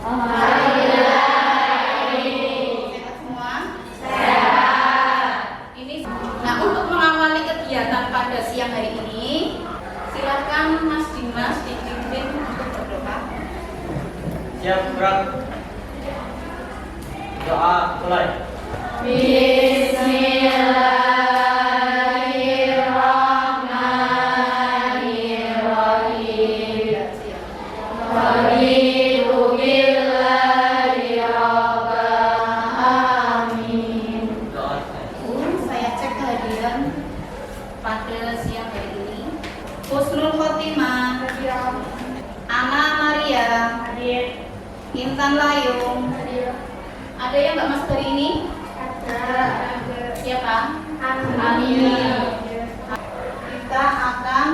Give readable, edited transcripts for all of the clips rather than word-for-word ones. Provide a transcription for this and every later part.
Sehat semua? Sehat. Nah, untuk mengawali kegiatan pada siang hari ini, silakan Mas Dimas dipimpin untuk berdoa. Siap, gerak. Doa mulai. Saya cek kehadiran pada siang hari ini. Husnul Khotimah, Ana Maria, Intan Layung. Ada yang nggak masuk hari ini? Siapa? Amin. Kita akan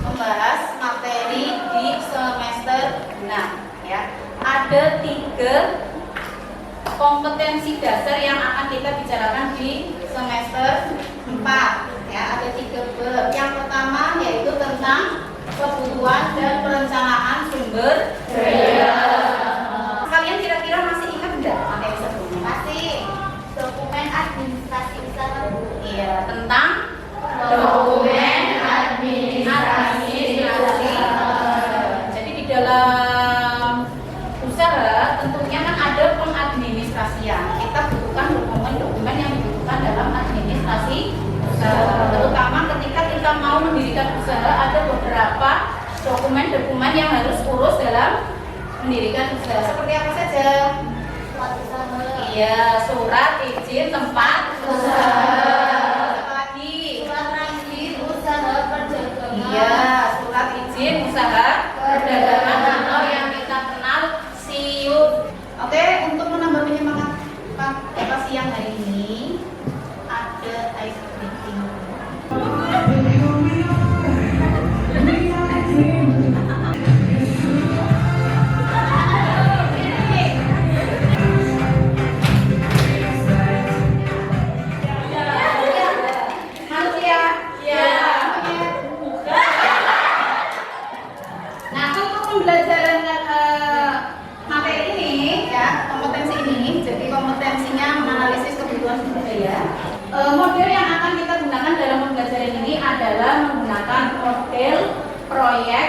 membahas materi di semester 6 ya. Ada 3 kompetensi dasar yang akan kita bicarakan di semester 4 ya. Ada 3 bab. Yang pertama yaitu tentang kebutuhan dan perencanaan sumber daya. Kalian kira-kira masih ingat enggak materi sebelumnya? Masih. Dokumen administrasi usaha. Iya, tentang dokumen administrasi. Jadi di dalam usaha tentunya kan ada pengadministrasian. Kita butuhkan dokumen-dokumen yang dibutuhkan dalam administrasi usaha. Terutama ketika kita mau mendirikan usaha, ada beberapa dokumen-dokumen yang harus urus dalam mendirikan usaha. Seperti apa saja? Iya, surat izin tempat usaha. Apa lagi? Surat izin usaha perdagangan. Iya, surat izin usaha perdagangan atau yang kita kenal SIUP. Oke, untuk menambah penyemangat pada siang hari ini ada ice breaking. Nah, untuk pembelajaran materi ini ya, kompetensi ini, jadi kompetensinya menganalisis kebutuhan sumber daya. Model yang akan kita gunakan dalam pembelajaran ini adalah menggunakan model proyek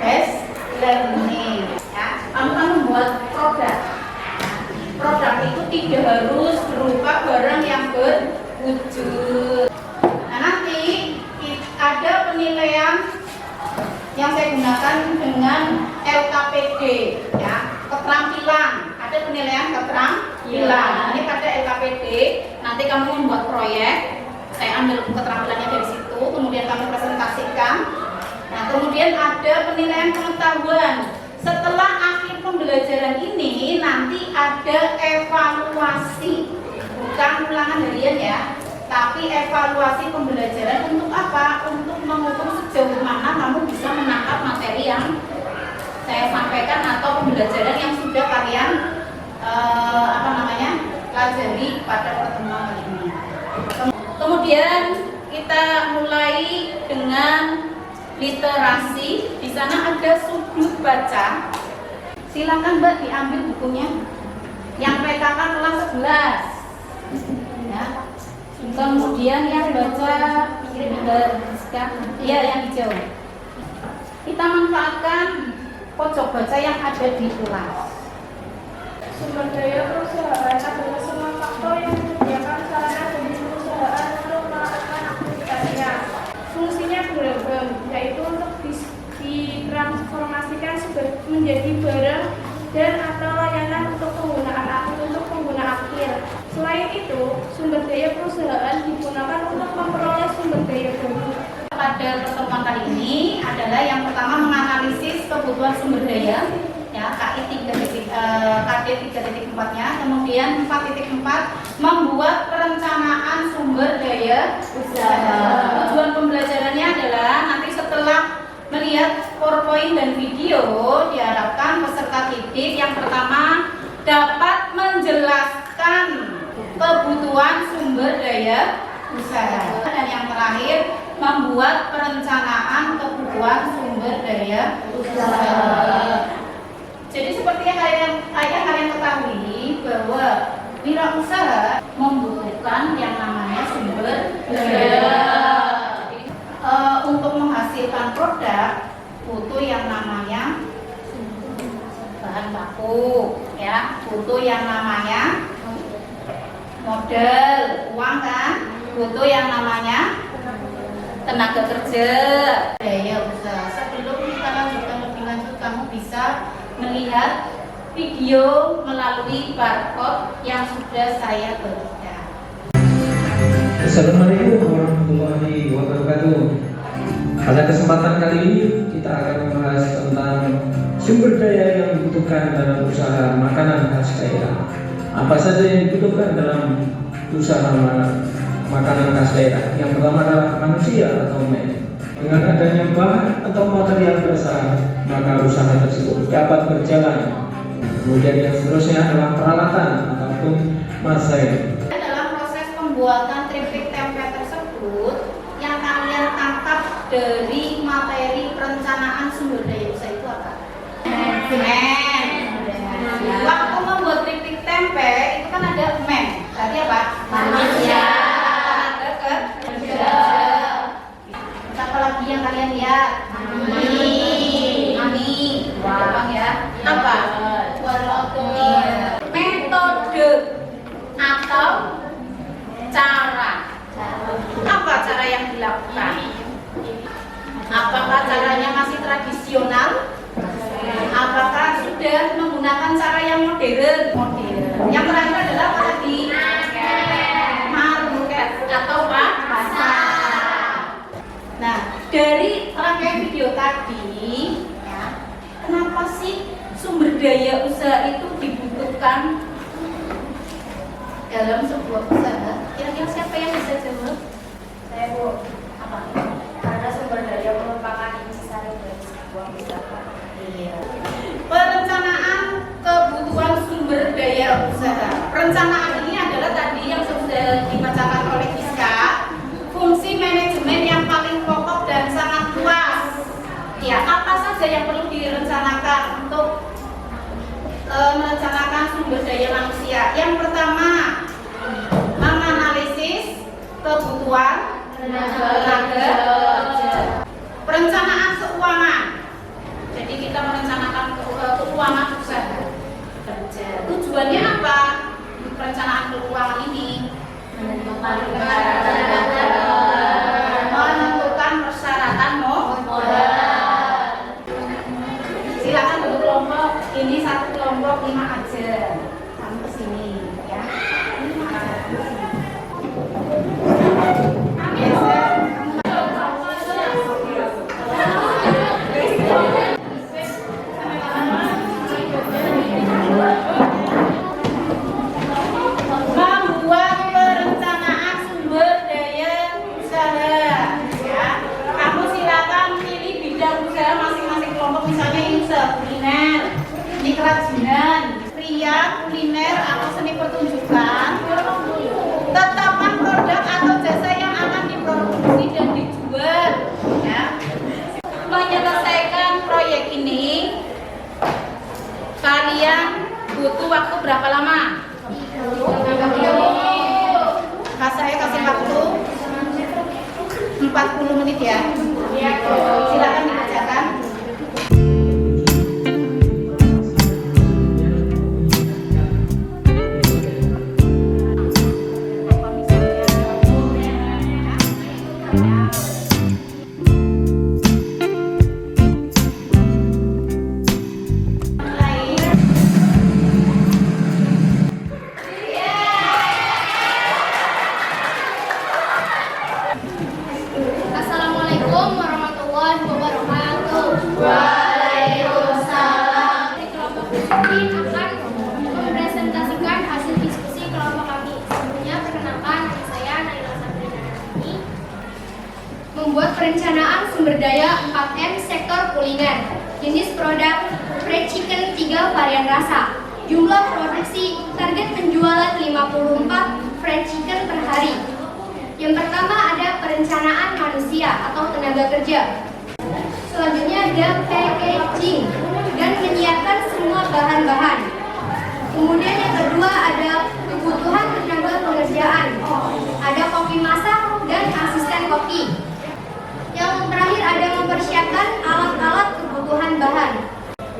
based learning. Ya, kamu kan membuat produk. Produk itu tidak harus berupa barang yang berwujud. Nah, nanti ada penilaian yang saya gunakan dengan LKPD ya, keterampilan. Ada penilaian keterampilan. Ini pada LKPD, nanti kamu membuat proyek, saya ambil keterampilannya dari situ, kemudian kamu presentasikan. Nah, kemudian ada penilaian pengetahuan. Setelah akhir pembelajaran ini nanti ada evaluasi, bukan ulangan harian ya, tapi evaluasi pembelajaran. Untuk apa? Untuk mengukur sejauh mana kamu bisa menangkap materi yang saya sampaikan atau pembelajaran yang sudah kalian pelajari pada pertemuan kali ini. Kemudian kita mulai dengan literasi. Di sana ada sudut baca. Silakan Mbak diambil bukunya. Yang PKK kelas 11. Ya. Kemudian yang baca ya yang hijau. Kita manfaatkan pojok baca yang ada di kelas. Sumber daya perusahaan adalah semua faktor yang menyediakan sarana bagi perusahaan untuk melakukan aktivitasnya. Fungsinya beragam, yaitu untuk ditransformasikan menjadi barang dan atau layanan untuk pengguna akhir. Selain itu, sumber daya perusahaan digunakan untuk memperoleh sumber daya baru. Pada pertemuan kali ini adalah yang pertama menganalisis kebutuhan sumber daya ya, KD 3.4-nya, kemudian 4.4 membuat perencanaan sumber daya usaha. Tujuan pembelajarannya adalah nanti setelah melihat PowerPoint dan video, diharapkan peserta didik yang pertama dapat menjelaskan kebutuhan sumber daya usaha, dan yang terakhir membuat perencanaan kebutuhan sumber daya usaha. Wirausaha membutuhkan yang namanya sumber daya. Untuk menghasilkan produk butuh yang namanya bahan baku, ya, butuh yang namanya modal, uang kan, butuh yang namanya tenaga kerja, daya usaha. Sebelum kita lanjutkan lebih lanjut, kamu bisa melihat video melalui barcode yang sudah saya berikan. Assalamualaikum warahmatullahi wabarakatuh. Pada kesempatan kali ini kita akan membahas tentang sumber daya yang dibutuhkan dalam usaha makanan khas daerah. Apa saja yang dibutuhkan dalam usaha makanan khas daerah? Yang pertama adalah manusia atau man. Dengan adanya bahan atau material dasar, maka usaha tersebut dapat berjalan. Kemudian yang seterusnya adalah peralatan ataupun material. Dalam proses pembuatan keripik tempe tersebut, yang kalian tangkap dari materi perencanaan sumber daya usaha itu apa? Men. Waktu membuat keripik tempe itu kan ada men. Berarti apa? Manusia. Kerja. Apa lagi yang kalian lihat? Ani. Gampang ya. Apa? Metode atau cara. Apa cara yang dilakukan? Apakah caranya masih tradisional? Apakah sudah menggunakan cara yang modern? Yang terakhir adalah apa tadi? Market atau pasar. Nah, dari rangkaian video tadi, ya, kenapa sih sumber daya usaha itu dibutuhkan dalam sebuah usaha? Kira-kira siapa yang bisa jawab? Saya, Bu. Apa? Karena sumber daya merupakan intisari dari sebuah usaha. Iya. Perencanaan kebutuhan sumber daya usaha. Perencanaan ini adalah tadi yang sudah dibacakan oleh Giska, fungsi manajemen yang paling pokok dan sangat luas. Ya, apa saja yang perlu direncanakan untuk merencanakan sumber daya manusia? Yang pertama, menganalisis kebutuhan tenaga kerja. Perencanaan keuangan. Jadi kita merencanakan keuangan usaha. Tujuannya apa? Perencanaan keuangan ini menentukan persyaratan modal. Silakan dulu kelompok. Ini satu kelompok 5 aja. Kamu kesini ya. Membuat perencanaan sumber daya usaha. Ya. Kamu silakan pilih bidang usaha masing-masing kelompok. Misalnya ini usaha kuliner, ini kerajinan, pria, kuliner atau seni pertunjukan. Tetapkan produk atau jasa yang akan diproduksi dan dijual. Ya. Menyelesaikan proyek ini, kalian butuh waktu berapa lama? Saya kasih waktu 40 menit ya. Silakan dikerjakan. Assalamualaikum warahmatullahi wabarakatuh. Waalaikumsalam. Kelompok diskusi akan mempresentasikan hasil diskusi kelompok kami. Sebelumnya perkenalkan, nama saya Naila Sabrina ini membuat perencanaan sumber daya 4M sektor kuliner. Jenis produk fried chicken 3 varian rasa. Jumlah produksi target penjualan 54 fried chicken per hari. Yang pertama ada perencanaan manusia atau tenaga kerja. Selanjutnya ada packaging dan menyiapkan semua bahan-bahan. Kemudian yang kedua ada menyiapkan alat-alat kebutuhan bahan.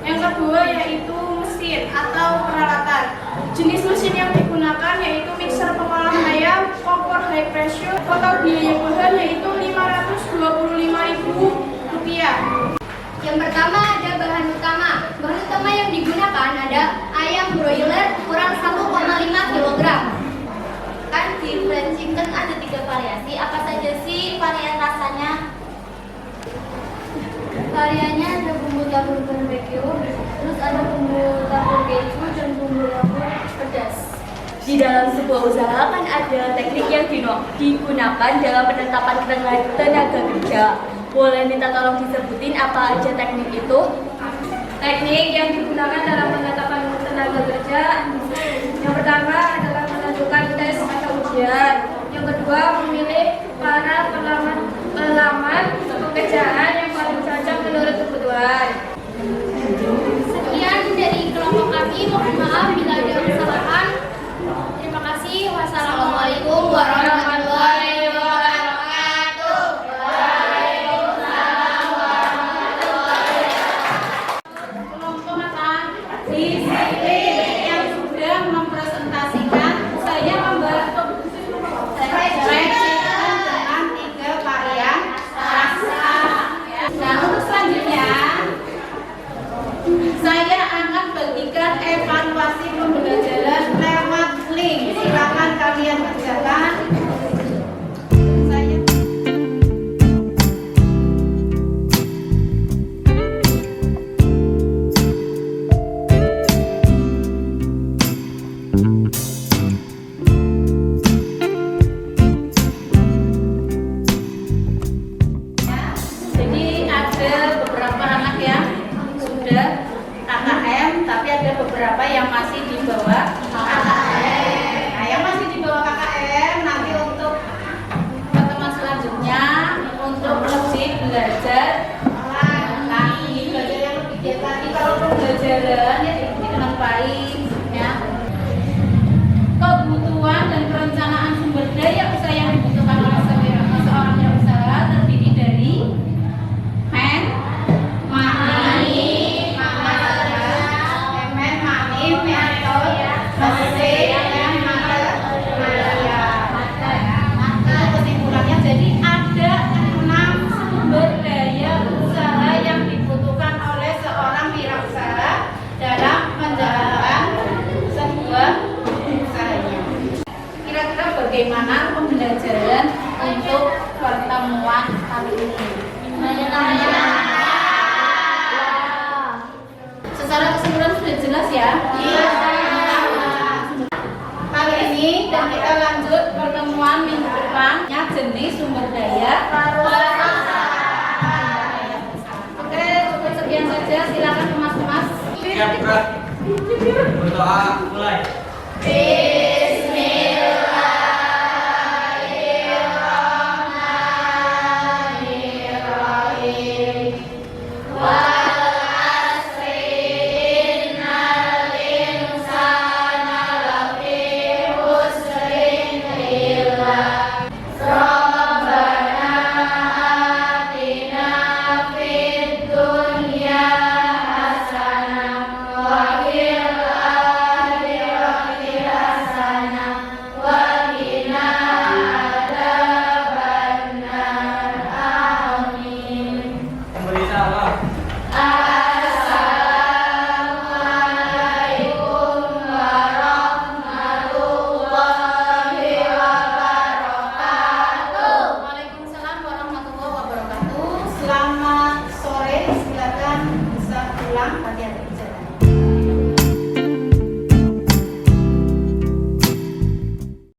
Yang kedua yaitu mesin atau peralatan. Jenis mesin yang digunakan yaitu mixer pengolahan ayam, kompor high pressure. Total biaya bahan yaitu Rp525.000. Yang pertama ada bahan utama. Bahan utama yang digunakan ada ayam broiler ukuran 1,5 kg. Kan di fried chicken ada 3 variasi. Apa saja sih varian rasanya? Variannya ada bumbu tabur barbecue, terus ada bumbu tabur keju dan bumbu tabur pedas. Di dalam sebuah usaha kan ada teknik yang digunakan dalam penetapan tenaga kerja. Boleh minta tolong disebutin apa aja teknik itu? Teknik yang digunakan dalam penetapan tenaga kerja yang pertama adalah menentukan tes atau ujian. Yang kedua memilih para pelamar pekerjaan yang paling cocok menurut kebutuhan. Sekian dari kelompok kami. Mohon maaf bila ada kesalahan. Terima kasih. Wassalamualaikum warahmatullahi wabarakatuh. Kelompok akan disiplin yang sudah mempresentasikan. Saya membantu dengan 3 varian rasa. Nah, untuk selanjutnya saya akan bagikan evaluasi pembelajaran lewat link. Silakan kalian kerjakan. Saya Jadi ada beberapa anak yang sudah KKM, tapi ada beberapa yang masih di bawah KKM. Nah, yang masih di bawah KKM nanti untuk pertemuan selanjutnya untuk lebih belajar lagi, belajar yang lebih giat lagi. Kalau pembelajaran ya diikuti dengan baik, ya. Kebutuhan dan perencanaan sumber daya usaha yang dibutuhkan oleh seorang wirausaha terdiri dari men, mani, mesin, dan material. Kesimpulannya jadi ada 6 sumber daya usaha yang dibutuhkan oleh seorang wirausaha dalam menjalankan sebuah usahanya. Kira-kira bagaimana pembelajaran untuk pertemuan kali ini? Secara keseluruhan sudah jelas ya? Iya. Kali ini dan kita lanjut pertemuan minggu depannya jenis sumber daya. Oke, cukup sekian saja. Silakan kemas-kemas. Siap gerak. Berdoa mulai. Memberi salam. Waalaikumsalam warahmatullahi wabarakatuh. Selamat sore. Silakan bisa pulang. Hati-hati.